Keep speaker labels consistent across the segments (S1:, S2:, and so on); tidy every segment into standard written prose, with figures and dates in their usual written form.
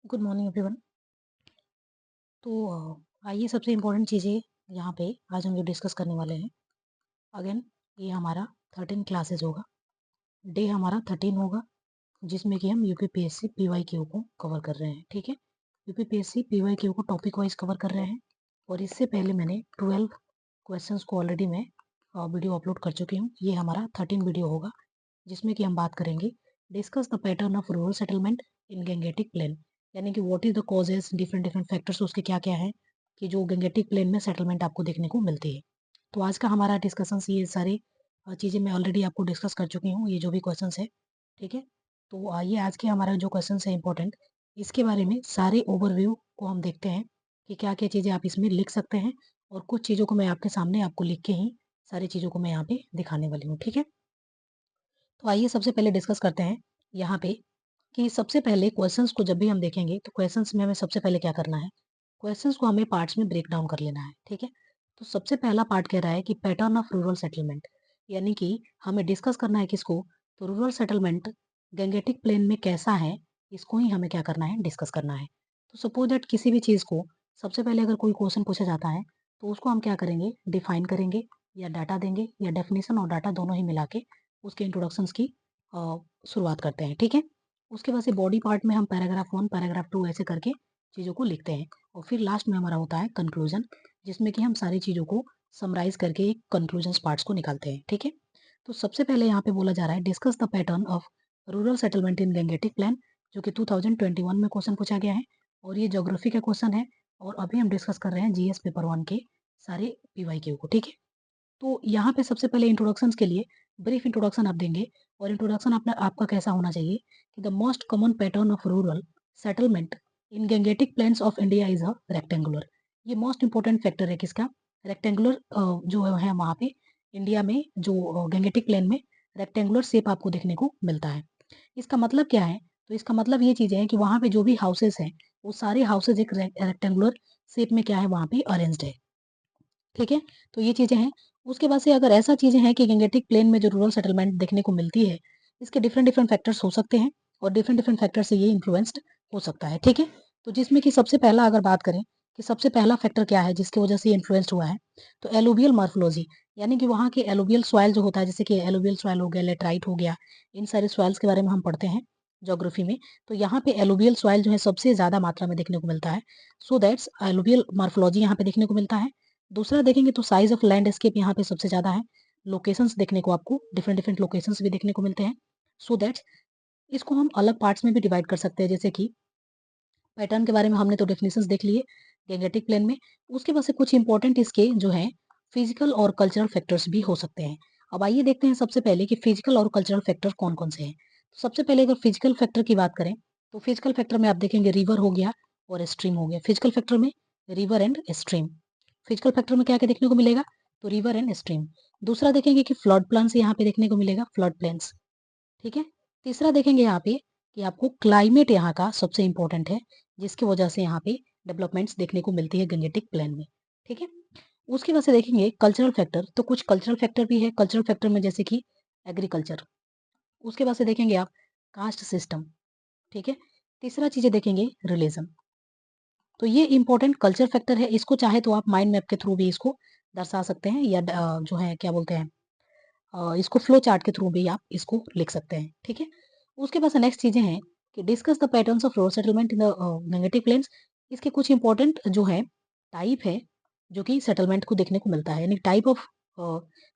S1: Good morning everyone. तो आइए सबसे इम्पोर्टेंट चीज़ें यहाँ पे आज हम जो डिस्कस करने वाले हैं। अगेन ये हमारा 13 क्लासेस होगा। डे हमारा 13 होगा जिसमें कि हम यूपीपीएससी पीवाईक्यू को कवर कर रहे हैं। ठीक है, यूपीपीएससी पीवाईक्यू को टॉपिक वाइज कवर कर रहे हैं। और इससे पहले मैंने 12 क्वेश्चंस को ऑलरेडी मैं वीडियो अपलोड कर चुकी हूँ। ये हमारा 13 वीडियो होगा जिसमें कि हम बात करेंगे discuss the pattern of rural settlement in Gangetic plain, यानी कि what is the causes, different different factors उसके क्या क्या हैं कि जो गैंगेटिक प्लेन में सेटलमेंट आपको देखने को मिलती है। तो आज का हमारा डिस्कशन ये सारी चीज़ें मैं ऑलरेडी आपको डिस्कस कर चुकी हूँ, ये जो भी क्वेश्चन है। ठीक है, तो आइए आज के हमारा जो क्वेश्चन है इंपॉर्टेंट, इसके बारे में सारे ओवरव्यू को हम देखते हैं कि क्या क्या चीज़ें आप इसमें लिख सकते हैं। और कुछ चीज़ों को मैं आपके सामने आपको लिख के ही सारी चीज़ों को मैं यहाँ पे दिखाने वाली हूँ। ठीक है, तो आइए सबसे पहले डिस्कस करते हैं यहाँ पे कि सबसे पहले क्वेश्चंस को जब भी हम देखेंगे तो क्वेश्चंस में हमें सबसे पहले क्या करना है, क्वेश्चंस को हमें पार्ट्स में ब्रेक डाउन कर लेना है। ठीक है, तो सबसे पहला पार्ट कह रहा है कि पैटर्न ऑफ रूरल सेटलमेंट, यानी कि हमें डिस्कस करना है किसको, तो रूरल सेटलमेंट गैंगेटिक प्लेन में कैसा है, इसको ही हमें क्या करना है, डिस्कस करना है। तो सपोज दैट किसी भी चीज़ को सबसे पहले अगर कोई क्वेश्चन पूछा जाता है तो उसको हम क्या करेंगे, डिफाइन करेंगे या डाटा देंगे या डेफिनेशन और डाटा दोनों ही मिला के उसके इंट्रोडक्शंस की शुरुआत करते हैं। ठीक है, उसके बाद से बॉडी पार्ट में हम पैराग्राफ 1 पैराग्राफ 2 ऐसे करके चीज़ों को लिखते हैं। और फिर लास्ट में हमारा होता है कंक्लूजन, जिसमें कि हम सारी चीज़ों को समराइज करके एक कंक्लूजन्स पार्ट्स को निकालते हैं। ठीक है, तो सबसे पहले यहाँ पे बोला जा रहा है discuss the pattern of rural settlement in Gangetic plan, जो कि 2021 में क्वेश्चन पूछा गया है और ये ज्योग्राफी का क्वेश्चन है। और अभी हम डिस्कस कर रहे हैं जीएस पेपर 1 के सारे पीवाईक्यू को। ठीक है, तो यहाँ पे सबसे पहले इंट्रोडक्शंस के लिए ब्रीफ इंट्रोडक्शन आप देंगे। और इंट्रोडक्शन अपना आपका कैसा होना चाहिए कि the most common pattern of rural settlement in Gangetic plains of India is a rectangular. ये मोस्ट इंपॉर्टेंट फैक्टर है किसका, रेक्टेंगुलर जो है वहाँ पे इंडिया में जो गैंगेटिक प्लेन में रेक्टेंगुलर शेप आपको देखने को मिलता है। इसका मतलब क्या है, तो इसका मतलब ये चीज़ें हैं कि वहाँ पे जो भी हाउसेस हैं वो सारे हाउसेज एक रेक्टेंगुलर शेप में क्या है वहाँ पे अरेंज्ड है। ठीक है, तो ये चीज़ें हैं। उसके बाद से अगर ऐसा चीज़ें हैं कि गैंगेटिक प्लेन में जो रूरल सेटलमेंट देखने को मिलती है, इसके डिफरेंट डिफरेंट फैक्टर्स हो सकते हैं और डिफरेंट डिफरेंट फैक्टर से ये इन्फ्लुएंस्ड हो सकता है। ठीक है, तो जिसमें कि सबसे पहला अगर बात करें कि सबसे पहला फैक्टर क्या है जिसकी वजह से ये इन्फ्लुएंस्ड हुआ है, तो एलुवियल मॉर्फोलॉजी, यानी कि वहाँ के एलुवियल सॉइल जो होता है, जैसे कि एलुवियल सॉइल हो गया, लेटराइट हो गया, इन सारे सॉइल्स के बारे में हम पढ़ते हैं ज्योग्राफी में। तो यहाँ पे एलुवियल सॉइल जो है सबसे ज़्यादा मात्रा में देखने को मिलता है। सो दैट्स एलुवियल मॉर्फोलॉजी यहाँ पे देखने को मिलता है। दूसरा देखेंगे तो साइज ऑफ लैंडस्केप यहाँ पे सबसे ज़्यादा है। लोकेशंस देखने को आपको डिफरेंट डिफरेंट लोकेशंस भी देखने को मिलते हैं। सो दैट्स इसको हम अलग पार्ट्स में भी डिवाइड कर सकते हैं, जैसे कि पैटर्न के बारे में हमने तो डेफिनेशंस देख लिए गैंगेटिक प्लेन में। उसके बाद से कुछ इंपॉर्टेंट इसके जो है फिजिकल और कल्चरल फैक्टर्स भी हो सकते हैं। अब आइए देखते हैं सबसे पहले कि फिजिकल और कल्चरल फैक्टर कौन कौन से हैं। तो सबसे पहले अगर फिजिकल फैक्टर की बात करें तो फिजिकल फैक्टर में आप देखेंगे रिवर हो गया और स्ट्रीम हो गया। फिजिकल फैक्टर में river and stream, physical factor में क्या क्या देखने को मिलेगा, तो रिवर एंड स्ट्रीम। दूसरा देखेंगे कि फ्लड प्लान्स यहाँ पे देखने को मिलेगा, फ्लड प्लेन्स। ठीक है, तीसरा देखेंगे यहाँ पे कि आपको क्लाइमेट यहाँ का सबसे इंपॉर्टेंट है, जिसकी वजह से यहाँ पे डेवलपमेंट्स देखने को मिलती है गैंगेटिक प्लेन में। ठीक है, उसके बाद से देखेंगे कल्चरल फैक्टर, तो कुछ कल्चरल फैक्टर भी है। कल्चरल फैक्टर में जैसे कि एग्रीकल्चर। उसके बाद से देखेंगे आप कास्ट सिस्टम। ठीक है, तीसरा चीजें देखेंगे रिलीजन। तो ये इंपॉर्टेंट कल्चर फैक्टर है, इसको चाहे तो आप माइंड मैप के थ्रू भी इसको दर्शा सकते हैं या जो है क्या बोलते हैं इसको फ्लो चार्ट के थ्रू भी आप इसको लिख सकते हैं। ठीक है, उसके बाद नेक्स्ट चीजें हैं कि discuss the patterns of road settlement in the negative plains. इसके कुछ इंपॉर्टेंट जो है टाइप है जो कि सेटलमेंट को देखने को मिलता है, यानी टाइप ऑफ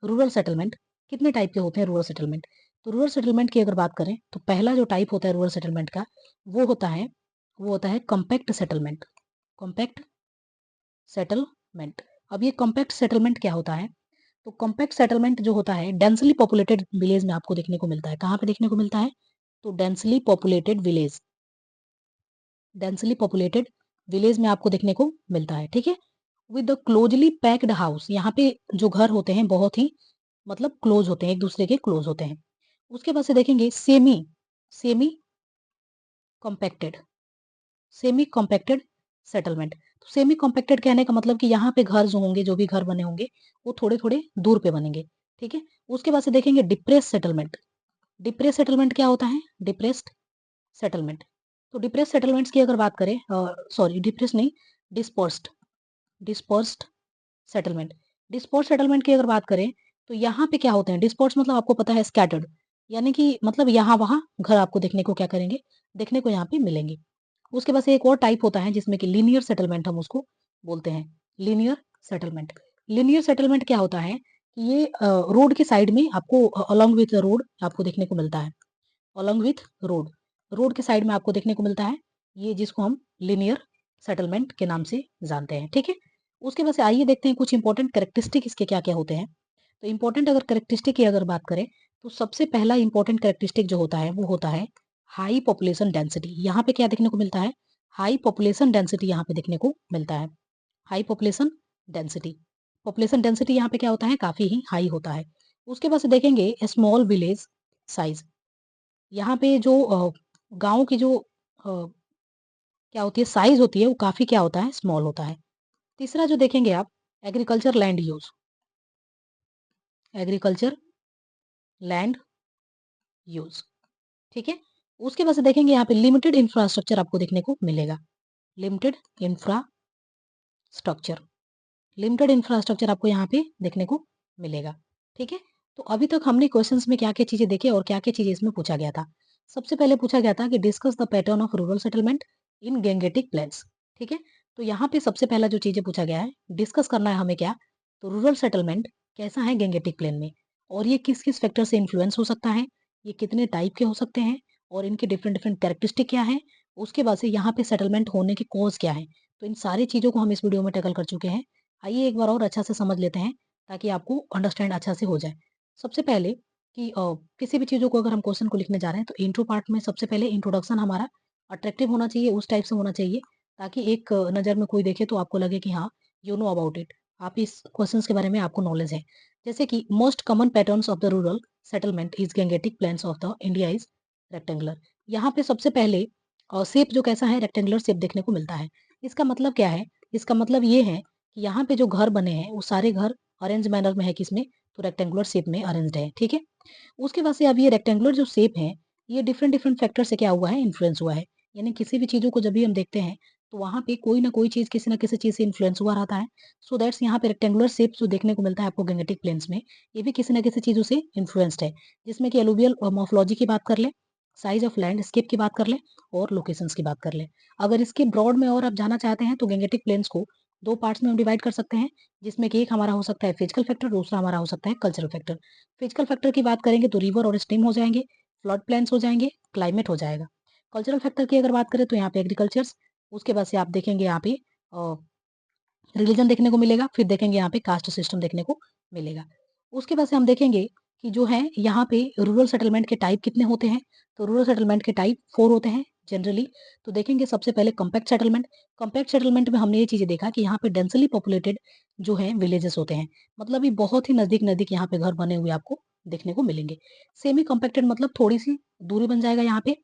S1: रूरल सेटलमेंट। कितने टाइप के होते हैं रूरल सेटलमेंट, तो रूरल सेटलमेंट की अगर बात करें तो पहला जो टाइप होता है रूरल सेटलमेंट का वो होता है कॉम्पैक्ट सेटलमेंट। Compact settlement. अब ये कॉम्पैक्ट सेटलमेंट क्या होता है, तो कॉम्पैक्ट सेटलमेंट जो होता है डेंसली पॉपुलेटेड विलेज में आपको देखने को मिलता है। कहाँ पे देखने को मिलता है, तो densely populated village, densely populated village में आपको देखने को मिलता है। ठीक है, with the closely packed house, यहाँ पे जो घर होते हैं बहुत ही मतलब क्लोज होते हैं, एक दूसरे के क्लोज होते हैं। उसके बाद से देखेंगे semi semi compacted, semi compacted settlement. तो सेमी कॉम्पैक्टेड कहने का मतलब कि यहाँ पे घर जो होंगे, जो भी घर बने होंगे वो थोड़े थोड़े दूर पे बनेंगे। ठीक है, उसके बाद से देखेंगे डिप्रेस सेटलमेंट। डिप्रेस सेटलमेंट क्या होता है, डिप्रेस्ड सेटलमेंट। तो डिप्रेस सेटलमेंट्स की अगर बात करें, सॉरी डिप्रेस नहीं, dispersed dispersed settlement. Disperse settlement की अगर बात करें तो यहाँ पे क्या होते हैं, डिस्पर्स मतलब आपको पता है स्कैटर्ड, यानी कि मतलब यहाँ वहाँ घर आपको देखने को क्या करेंगे, देखने को यहाँ पे मिलेंगे। उसके बाद से एक और टाइप होता है जिसमें कि लीनियर सेटलमेंट हम उसको बोलते हैं, लीनियर सेटलमेंट। लीनियर सेटलमेंट क्या होता है कि ये रोड के साइड में आपको अलोंग विथ रोड आपको देखने को मिलता है, अलोंग विथ रोड, रोड के साइड में आपको देखने को मिलता है, ये जिसको हम लीनियर सेटलमेंट के नाम से जानते हैं। ठीक है, उसके बाद से आइए देखते हैं कुछ इंपॉर्टेंट कैरेक्टरिस्टिक इसके क्या क्या होते हैं। तो इंपॉर्टेंट अगर कैरेक्टरिस्टिक की अगर बात करें तो सबसे पहला इंपॉर्टेंट कैरेक्टरिस्टिक जो होता है वो होता है हाई पॉपुलेशन डेंसिटी। यहाँ पे क्या देखने को मिलता है, हाई पॉपुलेशन डेंसिटी यहाँ पे देखने को मिलता है, high population density. Population density यहाँ पे क्या होता है, काफी ही हाई होता है। उसके बाद से देखेंगे स्मॉल विलेज साइज। यहाँ पे जो गाँव की जो क्या होती है, साइज होती है, वो काफ़ी क्या होता है, स्मॉल होता है। तीसरा जो देखेंगे आप, agriculture land use, agriculture land use, ठीक है? उसके बाद से देखेंगे यहाँ पे लिमिटेड इंफ्रास्ट्रक्चर आपको देखने को मिलेगा, लिमिटेड इंफ्रास्ट्रक्चर, लिमिटेड इंफ्रास्ट्रक्चर आपको यहाँ पे देखने को मिलेगा, ठीक है? तो अभी तक हमने क्वेश्चंस में क्या-क्या चीज़ें देखी और क्या-क्या चीज़ें इसमें पूछा गया था। सबसे पहले पूछा गया था कि discuss the pattern of rural settlement in Gangetic plains, ठीक है? तो यहाँ पे सबसे पहला जो चीज़ें पूछा गया है, डिस्कस करना है हमें क्या, तो रूरल सेटलमेंट कैसा है गैंगेटिक प्लेन में और ये किस-किस फैक्टर से इन्फ्लुएंस हो सकता है, ये कितने टाइप के हो सकते हैं और इनके डिफरेंट डिफरेंट कैरेक्टरिस्टिक क्या है, उसके बाद से यहाँ पे सेटलमेंट होने के कॉज़ क्या हैं। तो इन सारी चीज़ों को हम इस वीडियो में टैकल कर चुके हैं। आइए एक बार और अच्छा से समझ लेते हैं ताकि आपको अंडरस्टैंड अच्छा से हो जाए। सबसे पहले कि किसी भी चीज़ों को अगर हम क्वेश्चन को लिखने जा रहे हैं तो इंट्रो पार्ट में सबसे पहले इंट्रोडक्शन हमारा अट्रैक्टिव होना चाहिए, उस टाइप से होना चाहिए ताकि एक नज़र में कोई देखे तो आपको लगे कि हाँ, यू नो अबाउट इट, आप इस क्वेश्चंस के बारे में आपको नॉलेज है। जैसे कि most common patterns of the rural settlement is Gangetic plains of the India is rectangular. यहाँ पे सबसे पहले शेप जो कैसा है, रेक्टेंगुलर शेप देखने को मिलता है। इसका मतलब क्या है? इसका मतलब ये है कि यहाँ पे जो घर बने हैं वो सारे घर अरेंज मैनर में है, किसमें, तो रेक्टेंगुलर शेप में अरेंज्ड है, ठीक है? उसके बाद से अब ये रेक्टेंगुलर जो शेप है, ये डिफरेंट डिफरेंट फैक्टर से क्या हुआ है, इन्फ्लुएंस हुआ है। यानी किसी भी चीज़ों को जब भी हम देखते हैं, तो वहाँ पे कोई ना कोई चीज़ किसी न किसी चीज़ से इन्फ्लुएंस हुआ रहता है। सो दैट्स यहाँ पे रेक्टेंगुलर शेप जो देखने को मिलता है आपको गैंगेटिक प्लेन्स में, ये भी किसी न किसी चीज़ों से इन्फ्लुएंस्ड है। जिसमें कि एलुवियल मॉर्फोलॉजी की बात कर लें, साइज़ ऑफ लैंडस्केप की बात कर लें और लोकेशंस की बात कर लें। अगर इसके ब्रॉड में और आप जानना चाहते हैं तो गैंगेटिक प्लेन्स को 2 पार्ट्स में हम डिवाइड कर सकते हैं, जिसमें कि एक हमारा हो सकता है फिजिकल फैक्टर, दूसरा हमारा हो सकता है कल्चरल फैक्टर। फिजिकल फैक्टर की बात करेंगे तो रिवर और स्ट्रीम हो जाएँगे, फ्लड प्लेन्स हो जाएँगे, क्लाइमेट हो जाएगा। कल्चरल फैक्टर की अगर बात करें तो यहाँ पे एग्रीकल्चर्स, उसके बाद से आप देखेंगे यहाँ पे अ, रिलीजन देखने को मिलेगा, फिर देखेंगे यहाँ पे कास्ट सिस्टम देखने को मिलेगा। उसके बाद से हम देखेंगे कि जो है यहाँ पे रूरल सेटलमेंट के टाइप कितने होते हैं, तो रूरल सेटलमेंट के टाइप 4 होते हैं जनरली। तो देखेंगे सबसे पहले कॉम्पैक्ट सेटलमेंट। कॉम्पैक्ट सेटलमेंट में हमने ये चीज़ें देखा कि यहाँ पे डेंसली पॉपुलेटेड जो है विलेजेस होते हैं, मतलब ये बहुत ही नज़दीक-नज़दीक यहाँ पे घर बने हुए आपको देखने को मिलेंगे। सेमी कॉम्पैक्टेड मतलब थोड़ी-सी दूरी बन जाएगा यहाँ पे।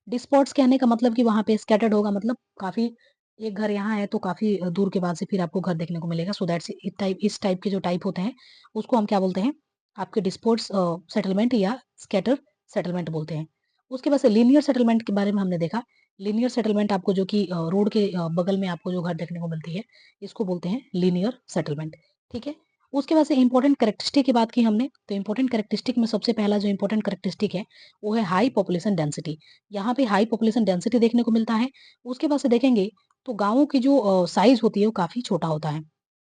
S1: डिस्पर्स्ड कहने का मतलब कि वहाँ पे स्कैटर्ड होगा, मतलब काफ़ी, एक घर यहाँ है तो काफ़ी दूर के बाद से फिर आपको घर देखने को मिलेगा। सो दैट्स इस टाइप के जो टाइप होते हैं, उसको हम क्या बोलते हैं, आपके डिस्पर्स सेटलमेंट या स्कैटर सेटलमेंट बोलते हैं। उसके बाद से लीनियर सेटलमेंट के बारे में हमने देखा। लीनियर सेटलमेंट आपको जो कि रोड के बगल में आपको जो घर देखने को मिलती है, इसको बोलते हैं लीनियर सेटलमेंट, ठीक है? उसके बाद से इम्पोर्टेंट कैरेक्टरिस्टिक की बात की हमने, तो इम्पोर्टेंट कैरेक्टरिस्टिक में सबसे पहला जो इम्पोर्टेंट कैरेक्टरिस्टिक है, वो है हाई पॉपुलेशन डेंसिटी। यहाँ पे हाई पॉपुलेशन डेंसिटी देखने को मिलता है। उसके बाद से देखेंगे तो गाँवों की जो साइज़ होती है वो काफ़ी छोटा होता है।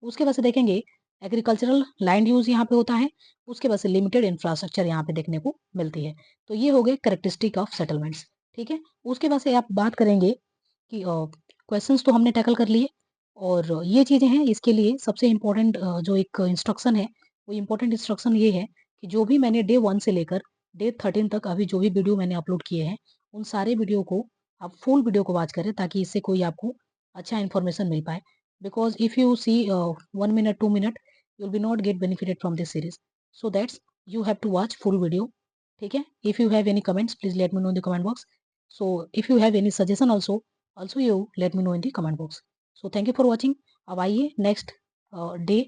S1: उसके बाद से देखेंगे एग्रीकल्चरल लैंड यूज़ यहाँ पे होता है। उसके बाद से लिमिटेड इंफ्रास्ट्रक्चर यहाँ पे देखने को मिलती है। तो ये हो गए कैरेक्टरिस्टिक ऑफ सेटलमेंट्स, ठीक है? उसके बाद से आप बात करेंगे कि क्वेश्चंस तो हमने टैकल कर लिए और ये चीज़ें हैं, इसके लिए सबसे इम्पोर्टेंट जो एक इंस्ट्रक्शन है, वो इम्पोर्टेंट इंस्ट्रक्शन ये है कि जो भी मैंने डे 1 से लेकर डे 13 तक अभी जो भी वीडियो मैंने अपलोड किए हैं, उन सारे वीडियो को आप फुल वीडियो को वॉच करें ताकि इससे कोई आपको अच्छा इन्फॉर्मेशन मिल पाए। Because if you see 1 minute, 2 minute, you will be not get benefited from this series. So that's you have to watch full video. ठीक है? If you have any comments, please let me know in the comment box. So if you have any suggestion also you let me know in the comment box. So thank you for watching. अब आइए next day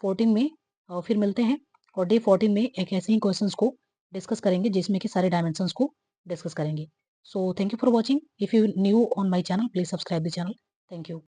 S1: 14 में फिर मिलते हैं और day 14 में एक ऐसे ही क्वेश्चंस को डिस्कस करेंगे जिसमें कि सारे डायमेंशंस को डिस्कस करेंगे। So thank you for watching. If you new on my channel, please subscribe the channel. Thank you.